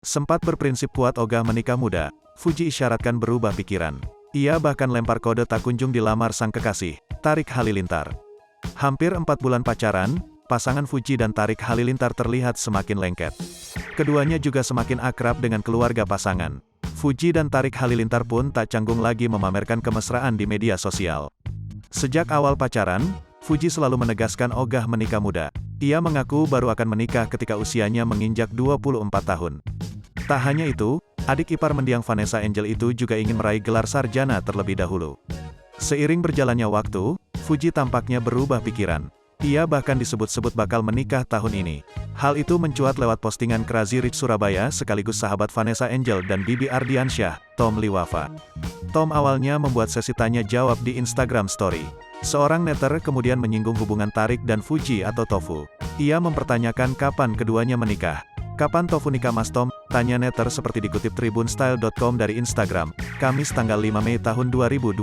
Sempat berprinsip kuat ogah menikah muda, Fuji isyaratkan berubah pikiran. Ia bahkan lempar kode tak kunjung dilamar sang kekasih, Tarik Halilintar. Hampir 4 bulan pacaran, pasangan Fuji dan Tarik Halilintar terlihat semakin lengket. Keduanya juga semakin akrab dengan keluarga pasangan. Fuji dan Tarik Halilintar pun tak canggung lagi memamerkan kemesraan di media sosial. Sejak awal pacaran, Fuji selalu menegaskan ogah menikah muda. Ia mengaku baru akan menikah ketika usianya menginjak 24 tahun. Tak hanya itu, adik ipar mendiang Vanessa Angel itu juga ingin meraih gelar sarjana terlebih dahulu. Seiring berjalannya waktu, Fuji tampaknya berubah pikiran. Ia bahkan disebut-sebut bakal menikah tahun ini. Hal itu mencuat lewat postingan Crazy Rich Surabaya sekaligus sahabat Vanessa Angel dan Bibi Ardiansyah, Tom Liwafa. Tom awalnya membuat sesi tanya jawab di Instagram Story. Seorang netter kemudian menyinggung hubungan Tarik dan Fuji atau Tofu. Ia mempertanyakan kapan keduanya menikah. Kapan Tofu nikah Mas Tom? Tanya netter seperti dikutip tribunstyle.com dari Instagram, Kamis tanggal 5 Mei tahun 2022.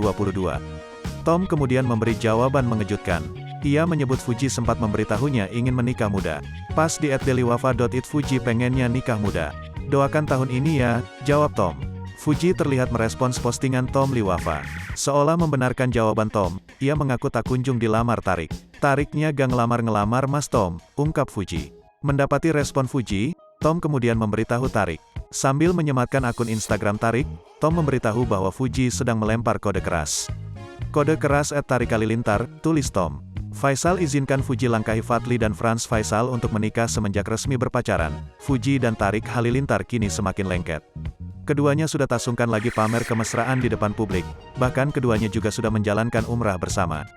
Tom kemudian memberi jawaban mengejutkan. Ia menyebut Fuji sempat memberitahunya ingin menikah muda. Pas di @deliwafa.it Fuji pengennya nikah muda. Doakan tahun ini ya, jawab Tom. Fuji terlihat merespons postingan Tom Liwafa. Seolah membenarkan jawaban Tom, ia mengaku tak kunjung dilamar Tarik. Tariknya gak ngelamar-ngelamar Mas Tom, ungkap Fuji. Mendapati respon Fuji, Tom kemudian memberitahu Tarik. Sambil menyematkan akun Instagram Tarik, Tom memberitahu bahwa Fuji sedang melempar kode keras. Kode keras @Tarik Halilintar, tulis Tom. Faisal izinkan Fuji langkahi Fadly dan Franz Faisal untuk menikah semenjak resmi berpacaran. Fuji dan Tarik Halilintar kini semakin lengket. Keduanya sudah tak sungkan lagi pamer kemesraan di depan publik, bahkan keduanya juga sudah menjalankan umrah bersama.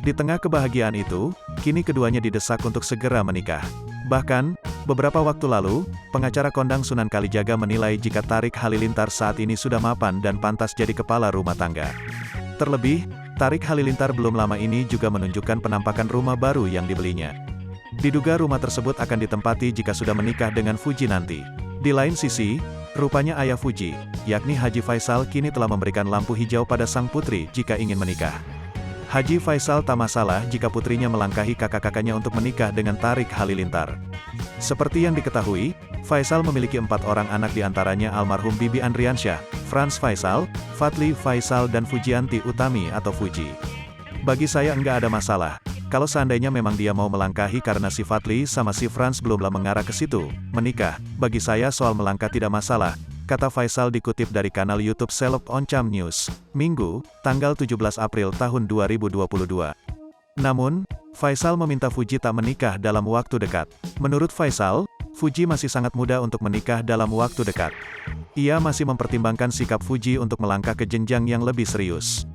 Di tengah kebahagiaan itu, kini keduanya didesak untuk segera menikah. Bahkan, beberapa waktu lalu, pengacara kondang Sunan Kalijaga menilai jika Tarik Halilintar saat ini sudah mapan dan pantas jadi kepala rumah tangga. Terlebih, Tarik Halilintar belum lama ini juga menunjukkan penampakan rumah baru yang dibelinya. Diduga rumah tersebut akan ditempati jika sudah menikah dengan Fuji nanti. Di lain sisi, rupanya ayah Fuji, yakni Haji Faisal kini telah memberikan lampu hijau pada sang putri jika ingin menikah. Haji Faisal tak masalah jika putrinya melangkahi kakak-kakaknya untuk menikah dengan Tarik Halilintar. Seperti yang diketahui, Faisal memiliki 4 orang anak diantaranya almarhum Bibi Andriansyah, Franz Faisal, Fadly Faisal dan Fujianti Utami atau Fuji. Bagi saya enggak ada masalah. Kalau seandainya memang dia mau melangkahi karena si Fadly sama si Franz belumlah mengarah ke situ, menikah, bagi saya soal melangkah tidak masalah, kata Faisal dikutip dari kanal YouTube Seleb Oncam News, Minggu, tanggal 17 April tahun 2022. Namun, Faisal meminta Fuji tak menikah dalam waktu dekat. Menurut Faisal, Fuji masih sangat muda untuk menikah dalam waktu dekat. Ia masih mempertimbangkan sikap Fuji untuk melangkah ke jenjang yang lebih serius.